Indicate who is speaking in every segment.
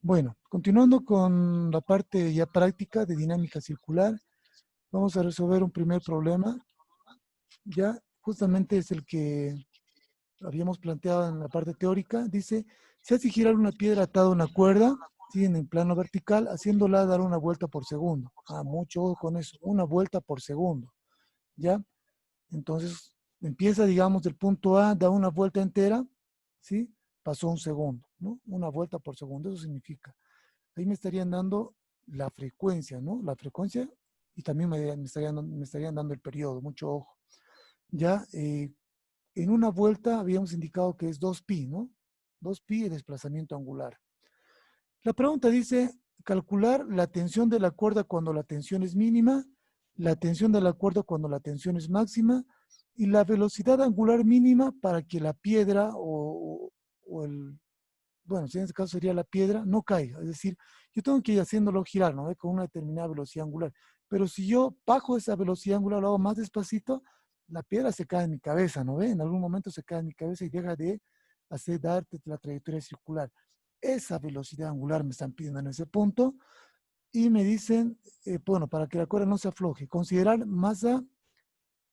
Speaker 1: Bueno, continuando con la parte ya práctica de dinámica circular, vamos a resolver un primer problema. Ya justamente es el que habíamos planteado en la parte teórica. Dice, se hace girar una piedra atada a una cuerda, ¿sí? En el plano vertical, haciéndola dar una vuelta por segundo. Ah, mucho ojo con eso, una vuelta por segundo. ¿Ya? Entonces, empieza, digamos, del punto A, da una vuelta entera, ¿sí? Pasó un segundo, ¿no? Una vuelta por segundo, eso significa. Ahí me estarían dando la frecuencia, ¿no? La frecuencia y también me estarían dando el periodo, mucho ojo. Ya, en una vuelta habíamos indicado que es 2pi, ¿no? 2pi de desplazamiento angular. La pregunta dice, calcular la tensión de la cuerda cuando la tensión es mínima, la tensión de la cuerda cuando la tensión es máxima y la velocidad angular mínima para que la piedra o el, bueno, si en este caso sería la piedra, no caiga. Es decir, yo tengo que ir haciéndolo girar, ¿no? Con una determinada velocidad angular. Pero si yo bajo esa velocidad angular, lo hago más despacito, la piedra se cae en mi cabeza, ¿no ve? En algún momento se cae en mi cabeza y deja de hacer darte la trayectoria circular. Esa velocidad angular me están pidiendo en ese punto y me dicen, bueno, para que la cuerda no se afloje, considerar masa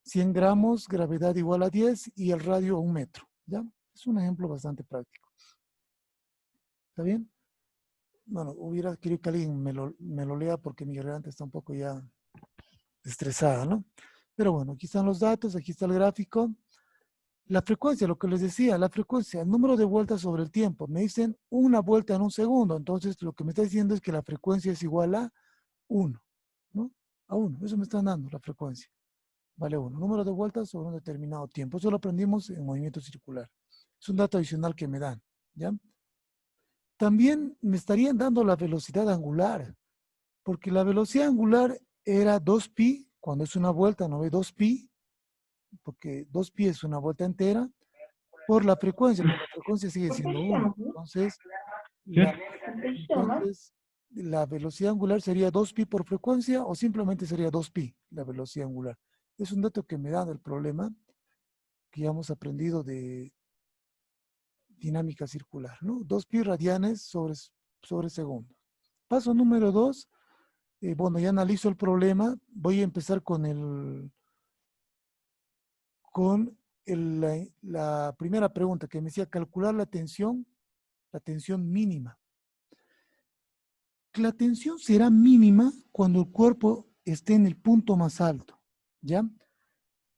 Speaker 1: 100 gramos, gravedad igual a 10 y el radio a 1 metro, ¿ya? Es un ejemplo bastante práctico. ¿Está bien? Bueno, hubiera querido que alguien me lo lea porque mi garganta está un poco ya estresada, ¿no? Pero bueno, aquí están los datos, aquí está el gráfico. La frecuencia, lo que les decía, la frecuencia, el número de vueltas sobre el tiempo. Me dicen una vuelta en un segundo, entonces lo que me está diciendo es que la frecuencia es igual a 1, ¿no? A 1, eso me están dando la frecuencia. Vale 1, número de vueltas sobre un determinado tiempo. Eso lo aprendimos en movimiento circular. Es un dato adicional que me dan, ¿ya? También me estarían dando la velocidad angular, porque la velocidad angular era 2pi, cuando es una vuelta, ¿no ve? 2pi, porque 2pi es una vuelta entera, por la frecuencia, pero la frecuencia sigue siendo 1. Entonces, la velocidad angular sería 2pi por frecuencia o simplemente sería 2pi la velocidad angular. Es un dato que me da del problema que ya hemos aprendido de dinámica circular, ¿no? 2pi radianes sobre segundo. Paso número 2. Bueno, ya analizo el problema. Voy a empezar con la primera pregunta que me decía calcular la tensión mínima. La tensión será mínima cuando el cuerpo esté en el punto más alto, ¿ya?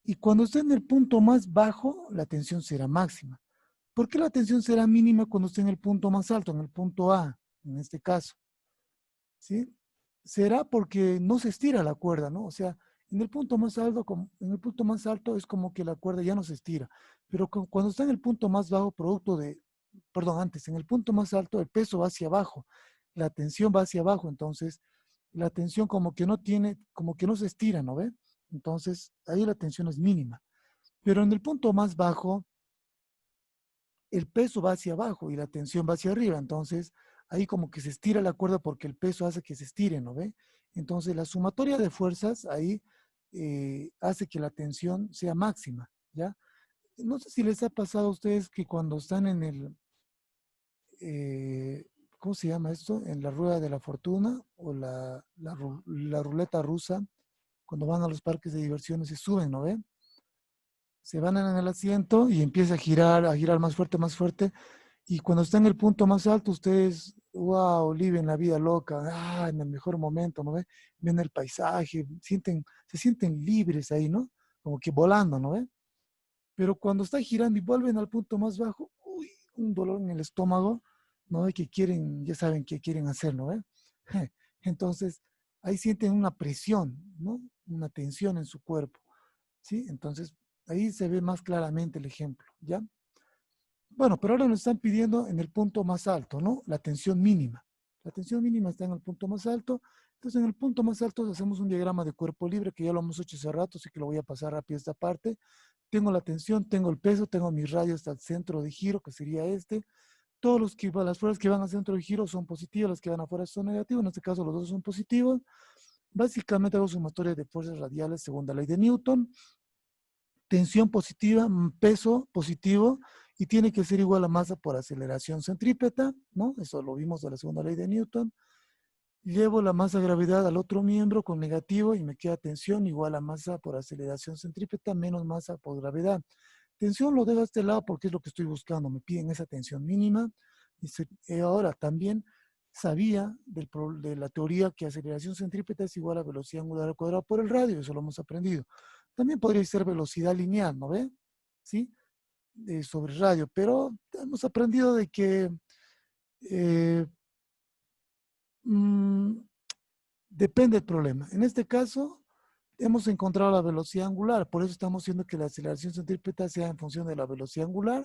Speaker 1: Y cuando esté en el punto más bajo, la tensión será máxima. ¿Por qué la tensión será mínima cuando esté en el punto más alto, en el punto A, en este caso? ¿Sí? Será porque no se estira la cuerda, ¿no? O sea, en el punto más alto es como que la cuerda ya no se estira, pero cuando está en el punto más bajo, perdón, antes, en el punto más alto, el peso va hacia abajo, la tensión va hacia abajo, entonces la tensión como que no se estira, ¿no ve? Entonces, ahí la tensión es mínima. Pero en el punto más bajo, el peso va hacia abajo y la tensión va hacia arriba. Entonces, ahí como que se estira la cuerda porque el peso hace que se estire, ¿no ve? Entonces, la sumatoria de fuerzas ahí hace que la tensión sea máxima, ¿ya? No sé si les ha pasado a ustedes que cuando están en ¿cómo se llama esto? En la rueda de la fortuna o la ruleta rusa, cuando van a los parques de diversiones se suben, ¿no ve? Se van en el asiento y empieza a girar más fuerte. Y cuando está en el punto más alto, ustedes, wow, viven la vida loca, en el mejor momento, ¿no ve? Ven el paisaje, se sienten libres ahí, ¿no? Como que volando, ¿no ve? Pero cuando está girando y vuelven al punto más bajo, uy, un dolor en el estómago, ¿no ve? Que quieren, ya saben qué quieren hacer, ¿no ve? Entonces, ahí sienten una presión, ¿no? Una tensión en su cuerpo, ¿sí? Entonces, ahí se ve más claramente el ejemplo, ¿ya? Bueno, pero ahora nos están pidiendo en el punto más alto, ¿no? La tensión mínima. La tensión mínima está en el punto más alto. Entonces, en el punto más alto hacemos un diagrama de cuerpo libre, que ya lo hemos hecho hace rato, así que lo voy a pasar rápido esta parte. Tengo la tensión, tengo el peso, tengo mi radio hasta el centro de giro, que sería este. Las fuerzas que van al centro de giro son positivas, las que van afuera son negativas. En este caso, los dos son positivos. Básicamente hago sumatoria de fuerzas radiales según la ley de Newton. Tensión positiva, peso positivo y tiene que ser igual a masa por aceleración centrípeta, ¿no? Eso lo vimos de la segunda ley de Newton. Llevo la masa gravedad al otro miembro con negativo y me queda tensión igual a masa por aceleración centrípeta menos masa por gravedad. Tensión lo dejo a este lado porque es lo que estoy buscando. Me piden esa tensión mínima. Y ahora también sabía de la teoría que aceleración centrípeta es igual a velocidad angular al cuadrado por el radio. Eso lo hemos aprendido. También podría ser velocidad lineal, ¿no ve? ¿Sí? Sobre radio. Pero hemos aprendido de que eh, mmm, depende del problema. En este caso, hemos encontrado la velocidad angular. Por eso estamos haciendo que la aceleración centrípeta sea en función de la velocidad angular.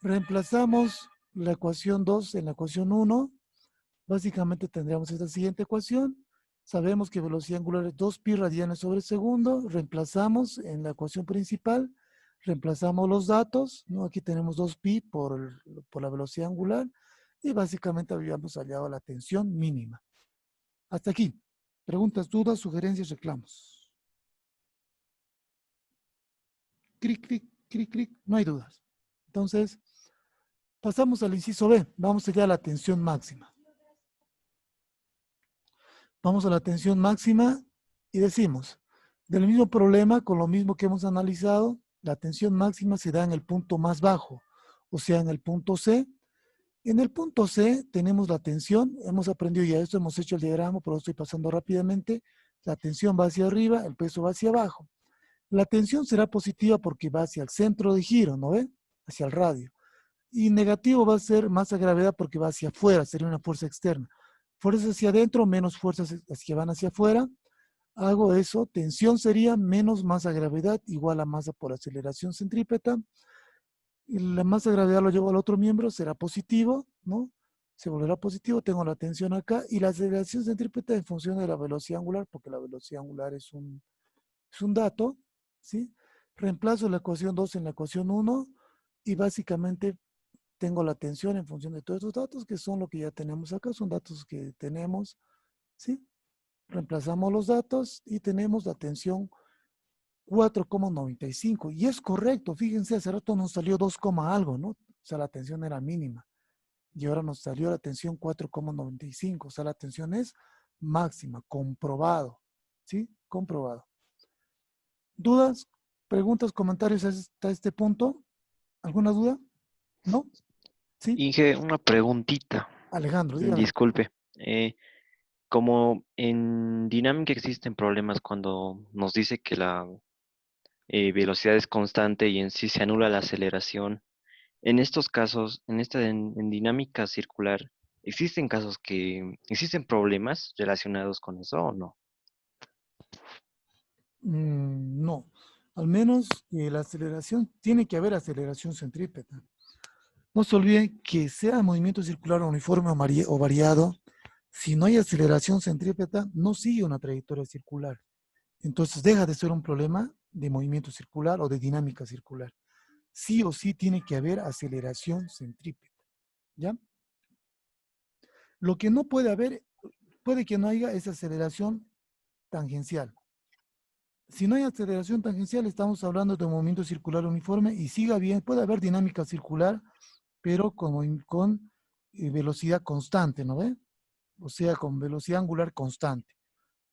Speaker 1: Reemplazamos la ecuación 2 en la ecuación 1. Básicamente tendríamos esta siguiente ecuación. Sabemos que velocidad angular es 2pi radianes sobre segundo. Reemplazamos en la ecuación principal. Reemplazamos los datos, ¿no? Aquí tenemos 2pi por la velocidad angular. Y básicamente habíamos hallado la tensión mínima. Hasta aquí. Preguntas, dudas, sugerencias, reclamos. Clic, clic, clic, clic. No hay dudas. Entonces, pasamos al inciso B. Vamos allá a la tensión máxima. Vamos a la tensión máxima y decimos, del mismo problema, con lo mismo que hemos analizado, la tensión máxima se da en el punto más bajo, o sea, en el punto C. En el punto C tenemos la tensión, hemos aprendido ya esto, hemos hecho el diagrama, pero estoy pasando rápidamente. La tensión va hacia arriba, el peso va hacia abajo. La tensión será positiva porque va hacia el centro de giro, ¿no ve? Hacia el radio. Y negativo va a ser masa gravedad porque va hacia afuera, sería una fuerza externa. Fuerzas hacia adentro, menos fuerzas que van hacia afuera. Hago eso, tensión sería menos masa gravedad igual a masa por aceleración centrípeta. Y la masa gravedad lo llevo al otro miembro, será positivo, ¿no? Se volverá positivo, tengo la tensión acá y la aceleración centrípeta en función de la velocidad angular, porque la velocidad angular es un dato, ¿sí? Reemplazo la ecuación 2 en la ecuación 1 y básicamente tengo la tensión en función de todos estos datos que son lo que ya tenemos acá, son datos que tenemos, ¿sí? Reemplazamos los datos y tenemos la tensión 4,95 y es correcto, fíjense, hace rato nos salió 2, algo, ¿no? O sea, la tensión era mínima y ahora nos salió la tensión 4,95, o sea, la tensión es máxima, comprobado, ¿sí? Comprobado. ¿Dudas, preguntas, comentarios hasta este punto? ¿Alguna duda? ¿No? ¿Sí?
Speaker 2: Inge, una preguntita.
Speaker 1: Alejandro, dígame.
Speaker 2: Disculpe. Como en dinámica existen problemas cuando nos dice que la velocidad es constante y en sí se anula la aceleración. En estos casos, en dinámica circular, ¿existen casos que existen problemas relacionados con eso o no?
Speaker 1: No, al menos la aceleración, tiene que haber aceleración centrípeta. No se olviden que sea movimiento circular uniforme o variado, si no hay aceleración centrípeta, no sigue una trayectoria circular. Entonces deja de ser un problema de movimiento circular o de dinámica circular. Sí o sí tiene que haber aceleración centrípeta. ¿Ya? Lo que no puede haber, puede que no haya esa aceleración tangencial. Si no hay aceleración tangencial, estamos hablando de un movimiento circular uniforme y siga bien, puede haber dinámica circular, pero con velocidad constante, ¿no ve? O sea, con velocidad angular constante.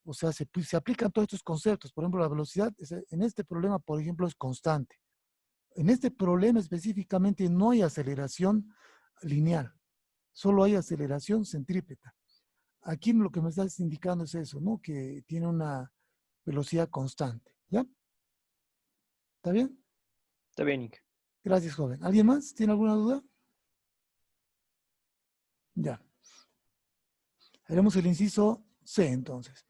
Speaker 1: O sea, se aplican todos estos conceptos. Por ejemplo, la velocidad en este problema, por ejemplo, es constante. En este problema específicamente no hay aceleración lineal, solo hay aceleración centrípeta. Aquí lo que me estás indicando es eso, ¿no? Que tiene una velocidad constante. ¿Ya? ¿Está bien?
Speaker 2: Está bien, Inge.
Speaker 1: Gracias, joven. ¿Alguien más? ¿Tiene alguna duda? Ya. Haremos el inciso C entonces.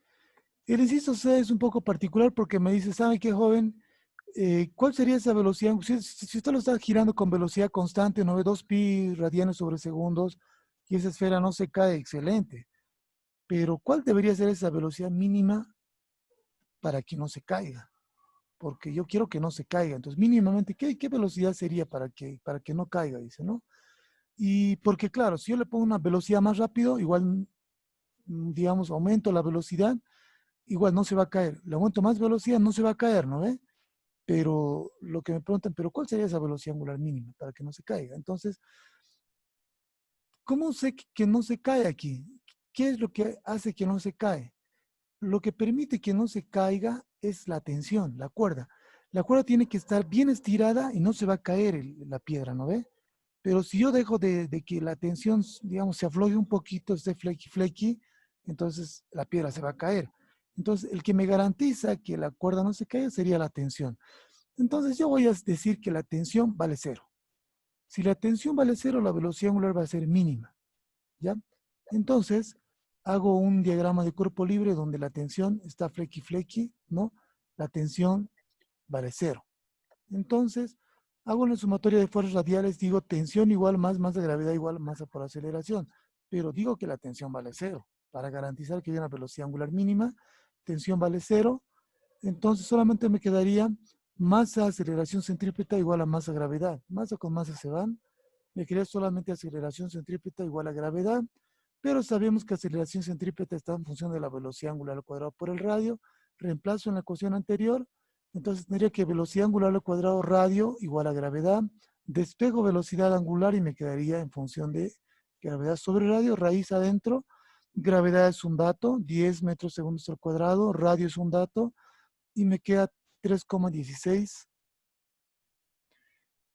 Speaker 1: El inciso C es un poco particular porque me dice, ¿sabe qué, joven? ¿Cuál sería esa velocidad? Si usted lo está girando con velocidad constante, 9,2 pi radianes sobre segundos, y esa esfera no se cae, excelente. Pero ¿cuál debería ser esa velocidad mínima para que no se caiga? Porque yo quiero que no se caiga. Entonces, mínimamente, ¿qué velocidad sería para que no caiga? Dice, ¿no? Y porque, claro, si yo le pongo una velocidad más rápido, igual, digamos, aumento la velocidad, igual no se va a caer. Le aumento más velocidad, no se va a caer, ¿no ve? pero lo que me preguntan, ¿pero cuál sería esa velocidad angular mínima para que no se caiga? Entonces, ¿cómo sé que no se cae aquí? ¿Qué es lo que hace que no se cae? Lo que permite que no se caiga es la tensión, la cuerda. La cuerda tiene que estar bien estirada y no se va a caer la piedra, ¿no ve? Pero si yo dejo de que la tensión, digamos, se afloje un poquito, esté flequi flequi, entonces la piedra se va a caer. Entonces, el que me garantiza que la cuerda no se caiga sería la tensión. Entonces, yo voy a decir que la tensión vale cero. Si la tensión vale cero, la velocidad angular va a ser mínima, ¿ya? Entonces, hago un diagrama de cuerpo libre donde la tensión está flequi flequi, ¿no? La tensión vale cero. Entonces, hago una sumatoria de fuerzas radiales, digo tensión igual más masa de gravedad igual masa por aceleración, pero digo que la tensión vale cero. Para garantizar que haya una velocidad angular mínima, tensión vale cero, entonces solamente me quedaría masa aceleración centrípeta igual a masa gravedad. Masa con masa se van, me quedaría solamente aceleración centrípeta igual a gravedad, pero sabemos que aceleración centrípeta está en función de la velocidad angular al cuadrado por el radio. Reemplazo en la ecuación anterior, entonces tendría que velocidad angular al cuadrado radio igual a gravedad. Despego velocidad angular y me quedaría en función de gravedad sobre radio, raíz adentro. Gravedad es un dato, 10 metros segundos al cuadrado, radio es un dato, y me queda 3,16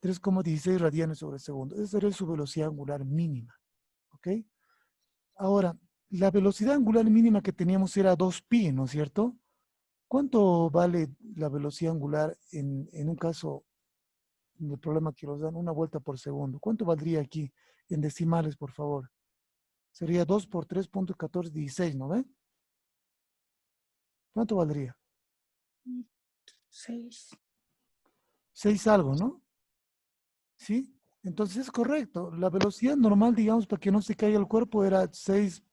Speaker 1: 3,16 radianes sobre segundo. Esa sería su velocidad angular mínima. ¿Ok? Ahora, la velocidad angular mínima que teníamos era 2pi, ¿no es cierto? ¿Cuánto vale la velocidad angular en un caso del problema que nos dan una vuelta por segundo? ¿Cuánto valdría aquí en decimales, por favor? Sería 2 por 3,1416, ¿no ve? ¿Cuánto valdría?
Speaker 3: 6.
Speaker 1: 6 algo, ¿no? ¿Sí? Entonces es correcto. La velocidad normal, digamos, para que no se caiga el cuerpo era 6,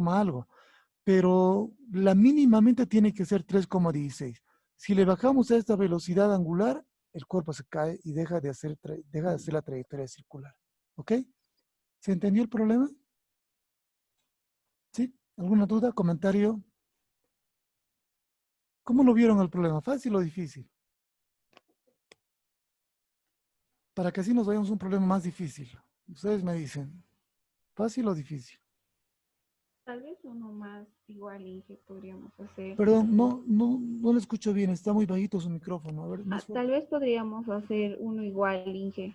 Speaker 1: algo. Pero la mínimamente tiene que ser 3,16. Si le bajamos a esta velocidad angular, el cuerpo se cae y deja de hacer la trayectoria circular. ¿Ok? ¿Se entendió el problema? ¿Sí? ¿Alguna duda, comentario? ¿Cómo lo vieron el problema? ¿Fácil o difícil? Para que así nos vayamos a un problema más difícil. Ustedes me dicen, ¿fácil o difícil?
Speaker 3: Tal vez uno más igual, Inge, podríamos hacer.
Speaker 1: Perdón, no lo escucho bien, está muy bajito su micrófono. A ver, más
Speaker 3: Tal
Speaker 1: fuerte.
Speaker 3: vez podríamos hacer uno igual, Inge.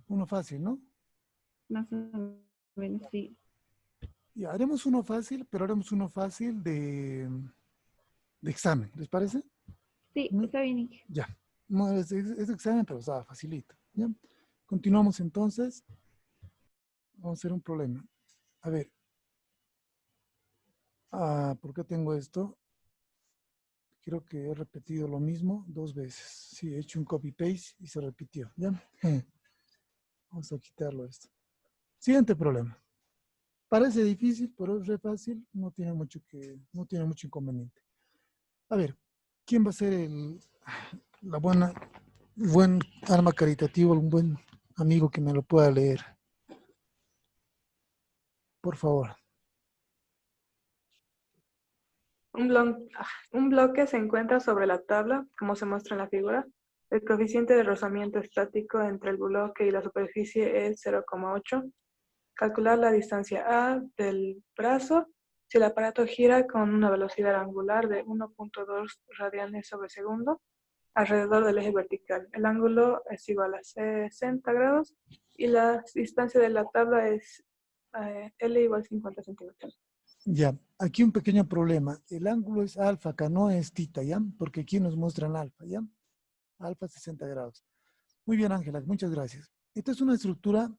Speaker 1: Uno fácil, ¿no?
Speaker 3: Más o menos, sí.
Speaker 1: Ya, haremos uno fácil, pero haremos uno fácil de examen, ¿les parece?
Speaker 3: Sí,
Speaker 1: ¿No?
Speaker 3: está bien, Inge.
Speaker 1: Ya, no es examen, pero estaba facilito. ¿Ya? Continuamos entonces. Vamos a hacer un problema. A ver, ¿por qué tengo esto? Creo que he repetido lo mismo 2 veces. Sí, he hecho un copy-paste y se repitió. ¿Ya? Vamos a quitarlo esto. Siguiente problema. Parece difícil, pero es re fácil. No tiene mucho inconveniente. A ver, ¿quién va a ser la buen arma caritativa, un buen amigo que me lo pueda leer? Por favor.
Speaker 4: Un bloque se encuentra sobre la tabla, como se muestra en la figura. El coeficiente de rozamiento estático entre el bloque y la superficie es 0,8. Calcular la distancia A del brazo si el aparato gira con una velocidad angular de 1,2 radianes sobre segundo alrededor del eje vertical. El ángulo es igual a 60 grados y la distancia de la tabla es L igual 50 centímetros.
Speaker 1: Ya, aquí un pequeño problema. El ángulo es alfa, acá no es tita, ¿ya? Porque aquí nos muestran alfa, ¿ya? Alfa 60 grados. Muy bien, Ángela, muchas gracias. Esta es una estructura,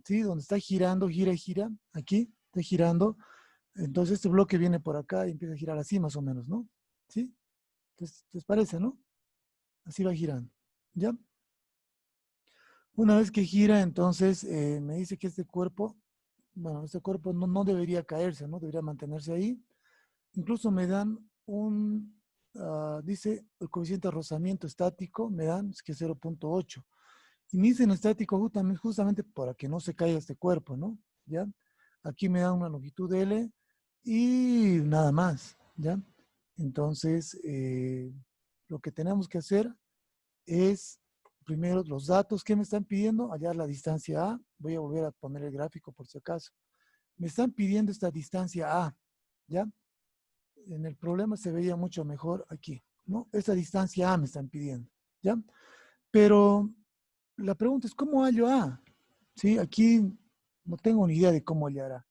Speaker 1: ¿sí? Donde está girando, gira y gira. Aquí está girando. Entonces este bloque viene por acá y empieza a girar así más o menos, ¿no? ¿Sí? Entonces, ¿les parece, no? Así va girando, ¿ya? Una vez que gira, entonces me dice que este cuerpo no debería caerse, ¿no? Debería mantenerse ahí. Incluso me dan dice el coeficiente de rozamiento estático, me dan es que 0,8. Y me dicen estático justamente para que no se caiga este cuerpo, ¿no? ¿Ya? Aquí me dan una longitud L y nada más, ¿ya? Entonces, lo que tenemos que hacer es, primero, los datos que me están pidiendo, hallar la distancia A. Voy a volver a poner el gráfico por si acaso. Me están pidiendo esta distancia A, ¿ya? En el problema se veía mucho mejor aquí, ¿no? Esta distancia A me están pidiendo, ¿ya? Pero la pregunta es, ¿cómo hallo A? ¿Sí? Aquí no tengo ni idea de cómo hallar A.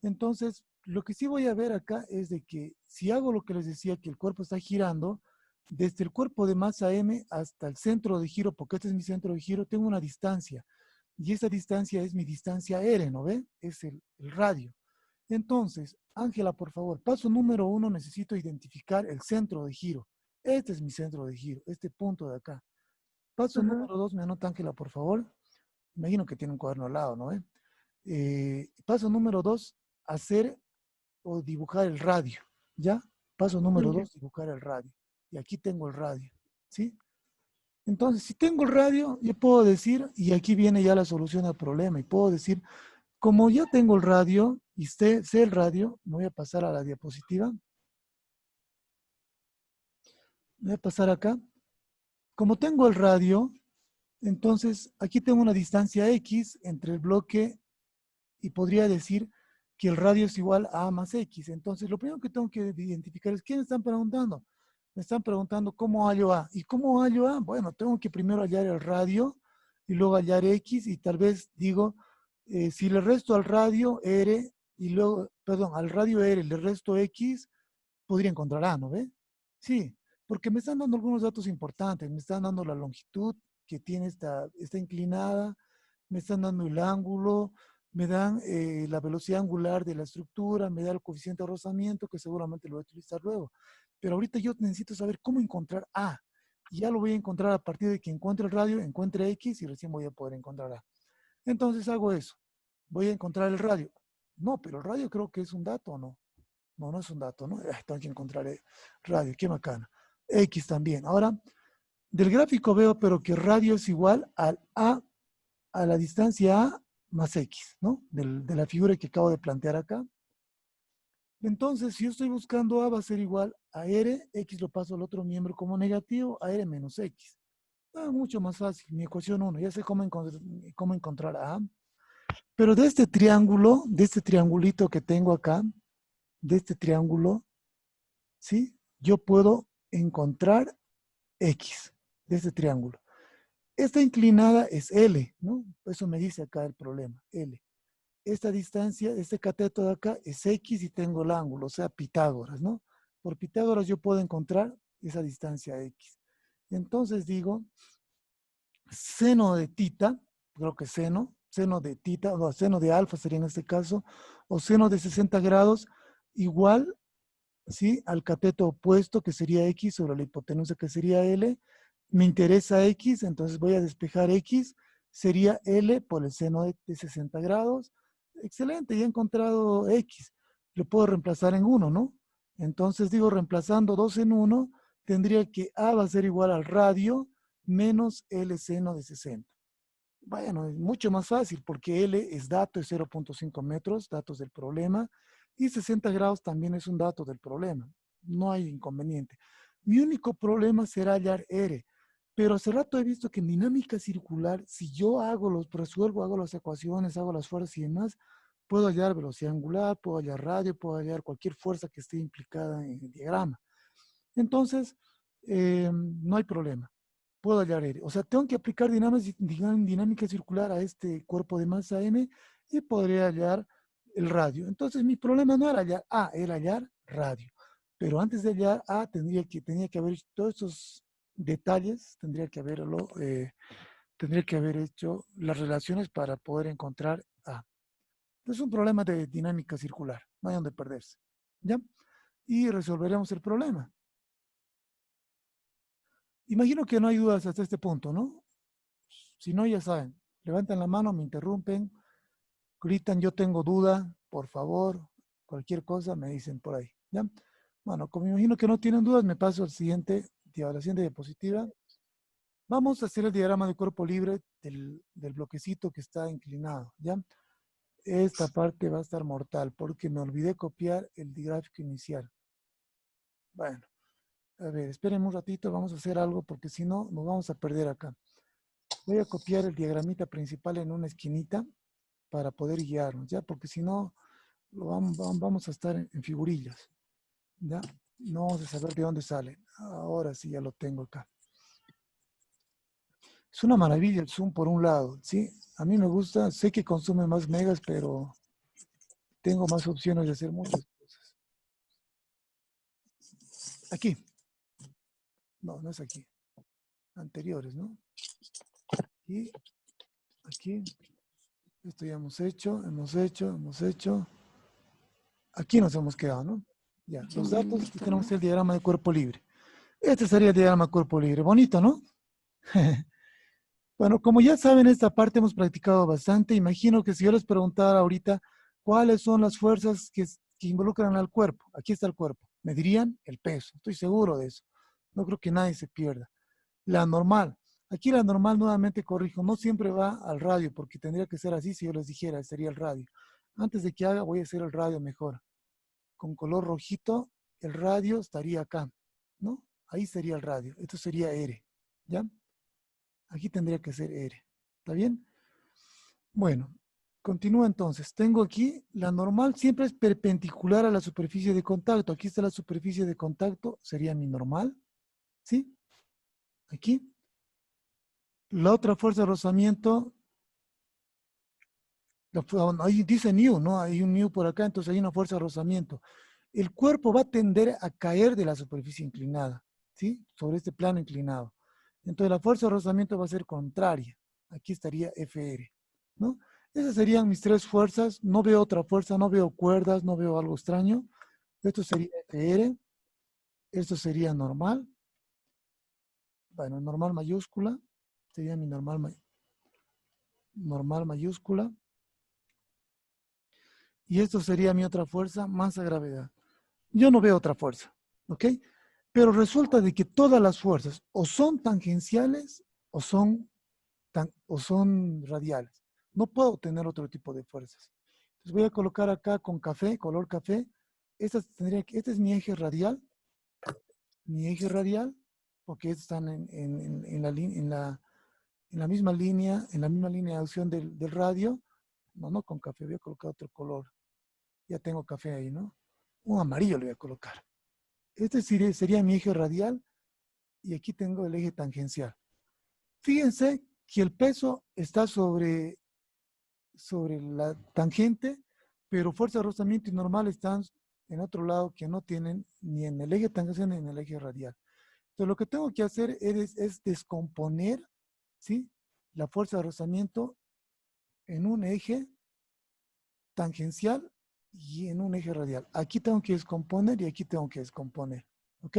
Speaker 1: Entonces, lo que sí voy a ver acá es de que si hago lo que les decía, que el cuerpo está girando, desde el cuerpo de masa M hasta el centro de giro, porque este es mi centro de giro, tengo una distancia. Y esa distancia es mi distancia R, ¿no ve? Es el radio. Entonces, Ángela, por favor, paso número 1, necesito identificar el centro de giro. Este es mi centro de giro, este punto de acá. Paso número 2, me anota Ángela, por favor. Imagino que tiene un cuaderno al lado, ¿no ve? Paso número 2, hacer o dibujar el radio, ¿ya? Paso número 2, dibujar el radio. Y aquí tengo el radio, ¿sí? Entonces, si tengo el radio, yo puedo decir, y aquí viene ya la solución al problema, y puedo decir, como ya tengo el radio, y sé el radio, me voy a pasar a la diapositiva. Me voy a pasar acá. Como tengo el radio, entonces aquí tengo una distancia X entre el bloque y podría decir que el radio es igual a A más X. Entonces, lo primero que tengo que identificar es, ¿qué me están preguntando? Me están preguntando cómo hallo A. ¿Y cómo hallo A? Bueno, tengo que primero hallar el radio y luego hallar X y tal vez digo, si le resto al radio R y luego, perdón, al radio R le resto X, podría encontrar A, ¿no ve? Sí, porque me están dando algunos datos importantes. Me están dando la longitud que tiene está inclinada, me están dando el ángulo, me dan la velocidad angular de la estructura, me da el coeficiente de rozamiento, que seguramente lo voy a utilizar luego. Pero ahorita yo necesito saber cómo encontrar A. Y ya lo voy a encontrar a partir de que encuentre el radio, encuentre X y recién voy a poder encontrar A. Entonces hago eso. Voy a encontrar el radio. No, pero el radio creo que es un dato, ¿o no? No, no es un dato, ¿no? Tengo que encontrar el radio, qué bacana. X también. Ahora, del gráfico veo, pero que radio es igual al a la distancia A más X, ¿no? De la figura que acabo de plantear acá. Entonces, si yo estoy buscando A, va a ser igual a R, X lo paso al otro miembro como negativo, a R menos X. Mucho más fácil, mi ecuación 1, ya sé cómo encontrar A. Pero de este triángulo, de este triangulito que tengo acá, de este triángulo, ¿sí? Yo puedo encontrar X de este triángulo. Esta inclinada es L, ¿no? Eso me dice acá el problema, L. Esta distancia, este cateto de acá es X y tengo el ángulo, o sea, Pitágoras, ¿no? Por Pitágoras yo puedo encontrar esa distancia X. Entonces digo, seno de tita, creo que seno de tita, o seno de alfa sería en este caso, o seno de 60 grados, igual, ¿sí? Al cateto opuesto, que sería X, sobre la hipotenusa, que sería L. Me interesa X, entonces voy a despejar X, sería L por el seno de 60 grados. Excelente, ya he encontrado X. Lo puedo reemplazar en 1, ¿no? Entonces digo, reemplazando 2 en 1, tendría que A va a ser igual al radio menos L seno de 60. Bueno, es mucho más fácil porque L es dato, es 0.5 metros, datos del problema, y 60 grados también es un dato del problema. No hay inconveniente. Mi único problema será hallar R, pero hace rato he visto que en dinámica circular, si yo resuelvo, hago las ecuaciones, hago las fuerzas y demás, puedo hallar velocidad angular, puedo hallar radio, puedo hallar cualquier fuerza que esté implicada en el diagrama. Entonces, no hay problema. Puedo hallar R. O sea, tengo que aplicar dinámica circular a este cuerpo de masa M y podría hallar el radio. Entonces, mi problema no era hallar A, era hallar radio. Pero antes de hallar A, tenía que haber hecho todos estos detalles, tendría que haber hecho las relaciones para poder encontrar A. Es un problema de dinámica circular, no hay donde perderse. ¿Ya? Y resolveremos el problema. Imagino que no hay dudas hasta este punto, ¿no? Si no, ya saben, levantan la mano, me interrumpen, gritan, yo tengo duda, por favor, cualquier cosa me dicen por ahí, ¿ya? Bueno, como imagino que no tienen dudas, me paso a la siguiente diapositiva. Vamos a hacer el diagrama de cuerpo libre del bloquecito que está inclinado, ¿ya? Esta parte va a estar mortal porque me olvidé copiar el gráfico inicial. Bueno, A ver, espérenme un ratito, vamos a hacer algo porque si no nos vamos a perder acá. Voy a copiar el diagramita principal en una esquinita para poder guiarnos, ¿ya? Porque si no, vamos a estar en figurillas, ¿ya? No vamos a saber de dónde sale. Ahora sí ya lo tengo acá. Es una maravilla el Zoom por un lado, ¿sí? A mí me gusta, sé que consume más megas, pero tengo más opciones de hacer muchas cosas. Aquí. No, no es aquí. Anteriores, ¿no? Aquí. Aquí. Esto ya hemos hecho. Aquí nos hemos quedado, ¿no? Ya, los datos, aquí tenemos el diagrama de cuerpo libre. Este sería el diagrama de cuerpo libre. Bonito, ¿no? Bueno, como ya saben, esta parte hemos practicado bastante. Imagino que si yo les preguntara ahorita cuáles son las fuerzas que involucran al cuerpo. Aquí está el cuerpo. Me dirían el peso. Estoy seguro de eso. No creo que nadie se pierda. La normal. Aquí la normal, nuevamente corrijo, no siempre va al radio, porque tendría que ser así si yo les dijera, sería el radio. Antes de que haga, voy a hacer el radio mejor. Con color rojito, el radio estaría acá, ¿no? Ahí sería el radio. Esto sería R, ¿ya? Aquí tendría que ser R. ¿Está bien? Bueno, continúa entonces. Tengo aquí, la normal siempre es perpendicular a la superficie de contacto. Aquí está la superficie de contacto, sería mi normal, ¿sí? Aquí. La otra fuerza de rozamiento, ahí dice new, ¿no? Hay un new por acá, entonces hay una fuerza de rozamiento. El cuerpo va a tender a caer de la superficie inclinada, ¿sí? Sobre este plano inclinado. Entonces la fuerza de rozamiento va a ser contraria. Aquí estaría FR, ¿no? Esas serían mis tres fuerzas. No veo otra fuerza, no veo cuerdas, no veo algo extraño. Esto sería FR. Esto sería normal. Bueno, normal mayúscula. Sería mi normal mayúscula. Y esto sería mi otra fuerza, masa gravedad. Yo no veo otra fuerza, ¿ok? Pero resulta de que todas las fuerzas o son tangenciales o son radiales. No puedo tener otro tipo de fuerzas. Entonces voy a colocar acá con café, color café. Este es mi eje radial, porque están en la misma línea, de acción del radio. No con café, voy a colocar otro color. Ya tengo café ahí, ¿no? Un amarillo le voy a colocar. Este sería mi eje radial y aquí tengo el eje tangencial. Fíjense que el peso está sobre la tangente, pero fuerza de rozamiento y normal están en otro lado que no tienen ni en el eje tangencial ni en el eje radial. Entonces lo que tengo que hacer es descomponer, ¿sí?, la fuerza de rozamiento en un eje tangencial y en un eje radial. Aquí tengo que descomponer y aquí tengo que descomponer, ¿ok?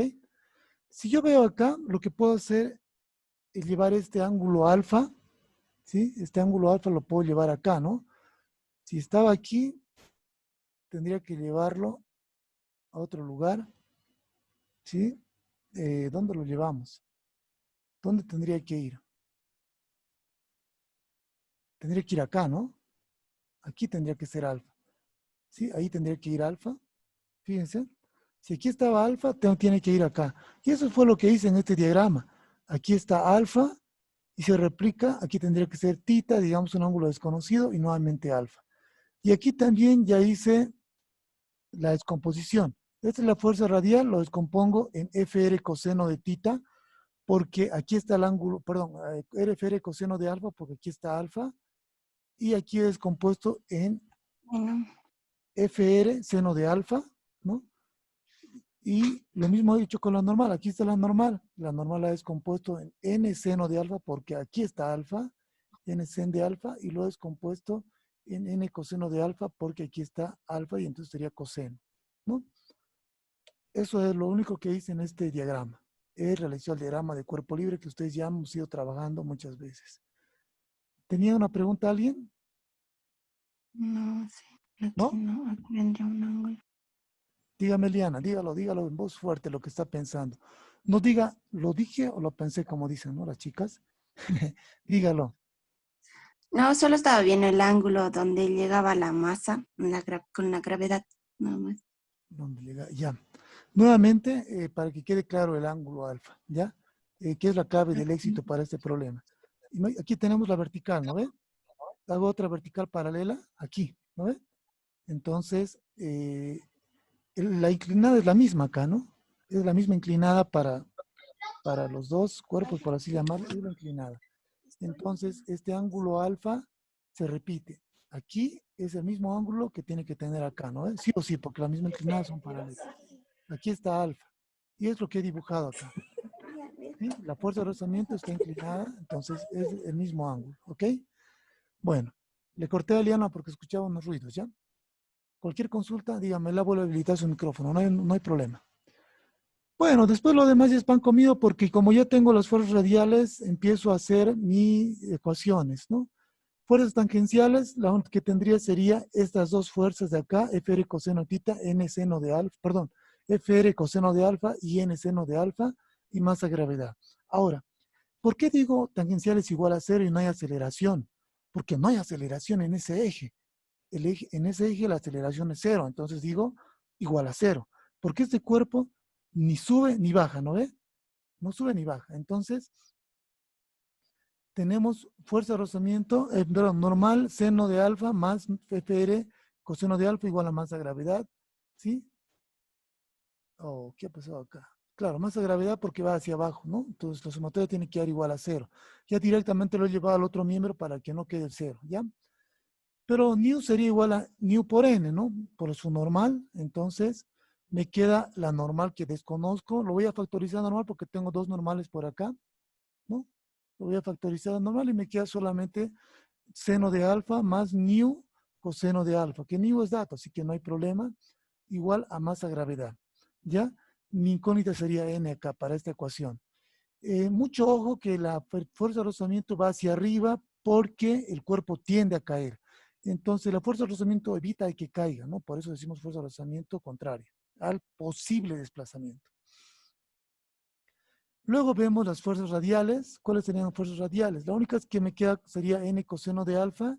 Speaker 1: Si yo veo acá, lo que puedo hacer es llevar este ángulo alfa, ¿sí? Este ángulo alfa lo puedo llevar acá, ¿no? Si estaba aquí, tendría que llevarlo a otro lugar, ¿sí? ¿Dónde lo llevamos? ¿Dónde tendría que ir? Tendría que ir acá, ¿no? Aquí tendría que ser alfa, ¿sí? Ahí tendría que ir alfa, fíjense. Si aquí estaba alfa, tiene que ir acá. Y eso fue lo que hice en este diagrama. Aquí está alfa y se replica. Aquí tendría que ser tita, digamos un ángulo desconocido y nuevamente alfa. Y aquí también ya hice la descomposición. Esta es la fuerza radial, lo descompongo en FR coseno de tita, porque aquí está el ángulo, perdón, FR coseno de alfa, porque aquí está alfa, y aquí he descompuesto en FR seno de alfa, ¿no? Y lo mismo he dicho con la normal. Aquí está la normal la he descompuesto en n seno de alfa porque aquí está alfa, n seno de alfa, y lo he descompuesto en n coseno de alfa porque aquí está alfa y entonces sería coseno, ¿no? Eso es lo único que hice en este diagrama. He realizado el diagrama de cuerpo libre que ustedes ya hemos ido trabajando muchas veces. ¿Tenía una pregunta alguien?
Speaker 5: No, sí. Aquí
Speaker 1: ¿No?
Speaker 5: no, aquí vendría un ángulo.
Speaker 1: Dígame, Liana, dígalo en voz fuerte lo que está pensando. No diga, lo dije o lo pensé, como dicen, ¿no? Las chicas. Dígalo.
Speaker 5: No, solo estaba viendo el ángulo donde llegaba la masa con la gravedad, nada más.
Speaker 1: ¿Dónde llega? Ya. Nuevamente, para que quede claro el ángulo alfa, ¿ya? Que es la clave del éxito para este problema. Aquí tenemos la vertical, ¿no ve? Hago otra vertical paralela aquí, ¿no ve? Entonces, la inclinada es la misma acá, ¿no? Es la misma inclinada para los dos cuerpos, por así llamarlo, es la inclinada. Entonces, este ángulo alfa se repite. Aquí es el mismo ángulo que tiene que tener acá, ¿no? Sí o sí, porque la misma inclinada son paralelas. Aquí está alfa. Y es lo que he dibujado acá. ¿Sí? La fuerza de rozamiento está inclinada, entonces es el mismo ángulo, ¿ok? Bueno, le corté a Liana porque escuchaba unos ruidos, ¿ya? Cualquier consulta, dígame, la vuelvo a habilitar su micrófono, no hay problema. Bueno, después lo demás ya es pan comido porque como ya tengo las fuerzas radiales, empiezo a hacer mis ecuaciones, ¿no? Fuerzas tangenciales, la única que tendría sería estas dos fuerzas de acá, FR coseno tita, N seno de alfa, perdón, FR coseno de alfa y N seno de alfa y masa gravedad. Ahora, ¿por qué digo tangencial es igual a cero y no hay aceleración? Porque no hay aceleración en ese eje. En ese eje la aceleración es cero, entonces digo igual a cero. Porque este cuerpo ni sube ni baja, ¿no ve? No sube ni baja. Entonces, tenemos fuerza de rozamiento, normal, seno de alfa más FR coseno de alfa igual a masa gravedad, ¿sí? Oh, ¿qué ha pasado acá? Claro, masa gravedad porque va hacia abajo, ¿no? Entonces la sumatoria tiene que dar igual a cero. Ya directamente lo he llevado al otro miembro para que no quede el cero, ¿ya? Pero nu sería igual a nu por n, ¿no? Por su normal, entonces me queda la normal que desconozco. Lo voy a factorizar normal porque tengo dos normales por acá, ¿no? Lo voy a factorizar normal y me queda solamente seno de alfa más nu coseno de alfa, que nu es dato, así que no hay problema, igual a masa gravedad, ¿ya? Mi incógnita sería n acá para esta ecuación. Mucho ojo que la fuerza de rozamiento va hacia arriba porque el cuerpo tiende a caer. Entonces, la fuerza de rozamiento evita de que caiga, ¿no? Por eso decimos fuerza de rozamiento contraria al posible desplazamiento. Luego vemos las fuerzas radiales. ¿Cuáles serían fuerzas radiales? La única que me queda sería n coseno de alfa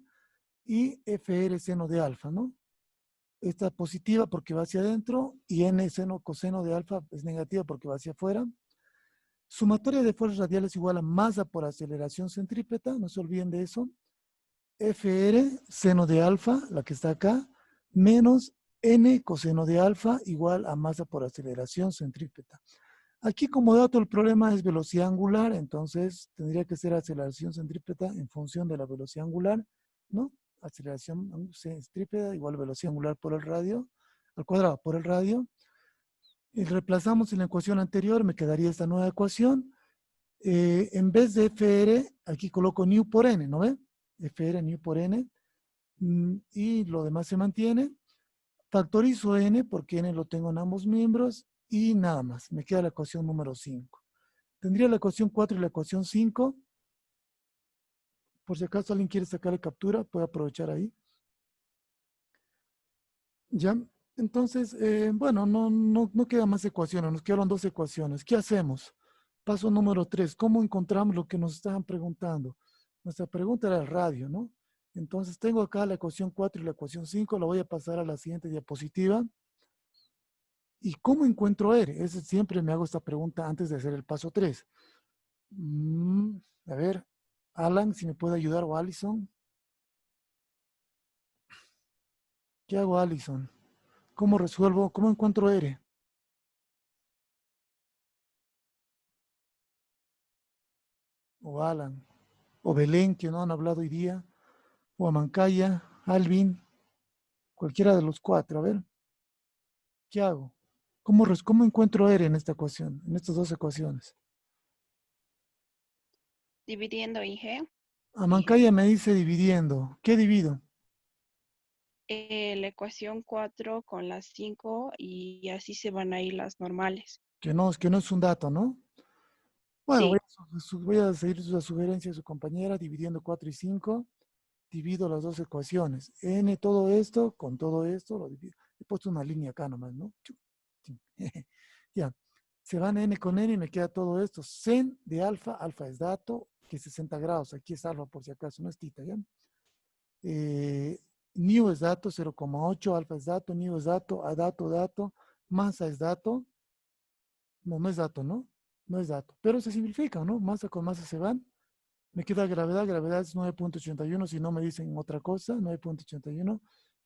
Speaker 1: y FR seno de alfa, ¿no? Esta positiva porque va hacia adentro y n seno coseno de alfa es negativa porque va hacia afuera. Sumatoria de fuerzas radiales igual a masa por aceleración centrípeta, no se olviden de eso. FR seno de alfa, la que está acá, menos n coseno de alfa igual a masa por aceleración centrípeta. Aquí como dato el problema es velocidad angular, entonces tendría que ser aceleración centrípeta en función de la velocidad angular, ¿no? Aceleración centrípeta igual a velocidad angular por el radio, al cuadrado por el radio. Y reemplazamos en la ecuación anterior, me quedaría esta nueva ecuación. En vez de FR, aquí coloco nu por n, ¿no ve? FR nu por n. Y lo demás se mantiene. Factorizo n porque n lo tengo en ambos miembros y nada más. Me queda la ecuación número 5. Tendría la ecuación 4 y la ecuación 5. Por si acaso alguien quiere sacarle captura, puede aprovechar ahí. Ya. Entonces, bueno, no quedan más ecuaciones, nos quedaron dos ecuaciones. ¿Qué hacemos? Paso número 3, ¿cómo encontramos lo que nos estaban preguntando? Nuestra pregunta era el radio, ¿no? Entonces tengo acá la ecuación 4 y la ecuación 5, la voy a pasar a la siguiente diapositiva. ¿Y cómo encuentro R? Siempre me hago esta pregunta antes de hacer el paso 3. A ver, Alan, si me puede ayudar, o Allison. ¿Qué hago, Allison? ¿Cómo resuelvo? ¿Cómo encuentro R? O Alan, o Belén, que no han hablado hoy día, o Amancaya, Alvin, cualquiera de los cuatro. A ver, ¿qué hago? ¿Cómo encuentro R en esta ecuación, en estas dos ecuaciones?
Speaker 5: Dividiendo IG.
Speaker 1: Amancaya me dice dividiendo. ¿Qué divido?
Speaker 5: La ecuación 4 con las 5 y así se van a ir las normales.
Speaker 1: Que no es un dato, ¿no? Bueno,
Speaker 5: Sí.
Speaker 1: voy a seguir la sugerencia de su compañera, dividiendo 4 y 5. Divido las dos ecuaciones. N todo esto con todo esto lo divido. He puesto una línea acá nomás, ¿no? Ya. Se van N con N y me queda todo esto. Sen de alfa, alfa es dato, que es 60 grados. Aquí es alfa por si acaso, no es tita, ¿ya? Nu es dato, 0,8, alfa es dato, nu es dato, a dato, masa es dato, No, no es dato, ¿no? No es dato. Pero se simplifica, ¿no? Masa con masa se van. Me queda gravedad. Gravedad es 9.81. Si no me dicen otra cosa, 9.81.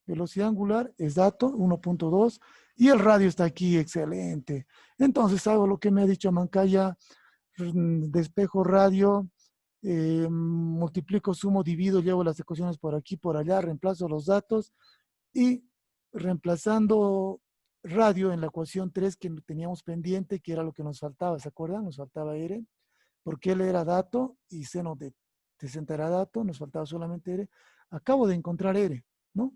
Speaker 1: Velocidad angular es dato, 1.2. Y el radio está aquí, excelente. Entonces hago lo que me ha dicho Mancaya. Despejo radio, multiplico, sumo, divido, llevo las ecuaciones por aquí, por allá, reemplazo los datos y reemplazando radio en la ecuación 3 que teníamos pendiente, que era lo que nos faltaba, ¿se acuerdan? Nos faltaba R, porque L era dato y seno de 60 era dato, nos faltaba solamente R. Acabo de encontrar R, ¿no?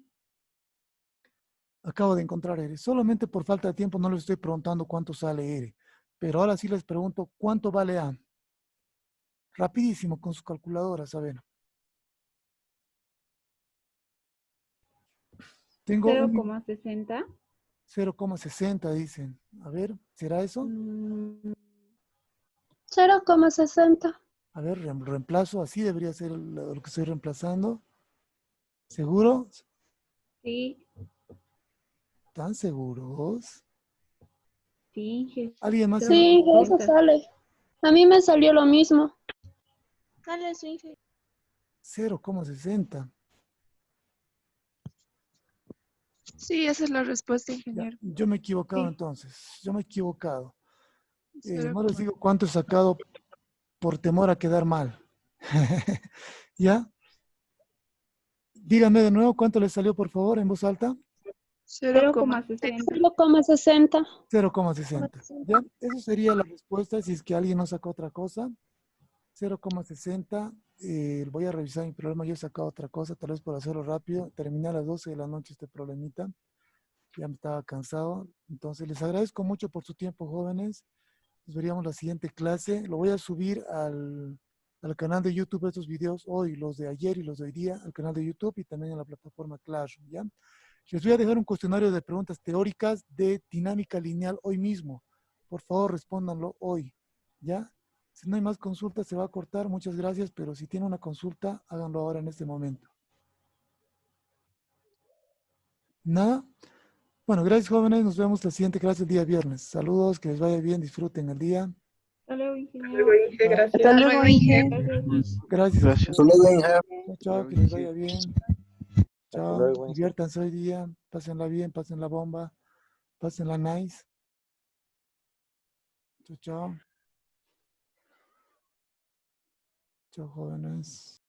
Speaker 1: Acabo de encontrar R. Solamente por falta de tiempo no les estoy preguntando cuánto sale R, pero ahora sí les pregunto cuánto vale A. Rapidísimo con sus calculadoras, a ver. Tengo
Speaker 3: 0,60.
Speaker 1: 0,60 dicen. A ver, ¿será eso?
Speaker 6: 0,60.
Speaker 1: A ver, reemplazo, así debería ser lo que estoy reemplazando. ¿Seguro?
Speaker 3: Sí,
Speaker 1: ¿Están seguros?
Speaker 3: sí, Inge.
Speaker 1: ¿Alguien más?
Speaker 6: Sí, eso
Speaker 3: 0,60.
Speaker 6: sale. A mí me salió lo mismo.
Speaker 5: Sale su Inge.
Speaker 1: 0,60.
Speaker 7: Sí, esa es la respuesta,
Speaker 1: Ya,
Speaker 7: ingeniero.
Speaker 1: yo me he equivocado
Speaker 3: Sí.
Speaker 1: entonces. Yo me he equivocado.
Speaker 7: Cero
Speaker 1: No les
Speaker 7: coma-
Speaker 1: digo cuánto he sacado por temor a quedar mal. ¿Ya? Díganme de nuevo cuánto les salió, por favor, en voz alta.
Speaker 3: 0,60.
Speaker 6: 0,60.
Speaker 1: 0,60. ¿Ya? Eso sería la respuesta si es que alguien no sacó otra cosa. 0,60. Voy a revisar mi problema. Yo he sacado otra cosa, tal vez por hacerlo rápido. Terminé a las 12 de la noche este problemita. Ya me estaba cansado. Entonces, les agradezco mucho por su tiempo, jóvenes. Nos veríamos la siguiente clase. Lo voy a subir al canal de YouTube estos videos hoy, los de ayer y los de hoy día, al canal de YouTube y también en la plataforma Classroom, ¿ya? Les voy a dejar un cuestionario de preguntas teóricas de dinámica lineal hoy mismo. Por favor, respóndanlo hoy, ¿ya? Si no hay más consultas, se va a cortar. Muchas gracias, pero si tiene una consulta, háganlo ahora en este momento. ¿Nada? Bueno, gracias, jóvenes. Nos vemos la siguiente clase el día viernes. Saludos, que les vaya bien, disfruten el día.
Speaker 3: Hasta luego, ingeniero.
Speaker 4: Gracias.
Speaker 7: Hasta luego, Inge.
Speaker 3: Gracias.
Speaker 1: Gracias.
Speaker 2: Gracias.
Speaker 1: Chao,
Speaker 2: Hasta
Speaker 1: chao, que
Speaker 2: luego,
Speaker 1: les
Speaker 2: Inge.
Speaker 1: vaya bien.
Speaker 2: Hasta
Speaker 1: Chao,
Speaker 2: luego, Inge.
Speaker 1: diviértanse hoy día, pásenla bien, pásenla bomba, pásenla nice. Chao, chao. Chao, jóvenes.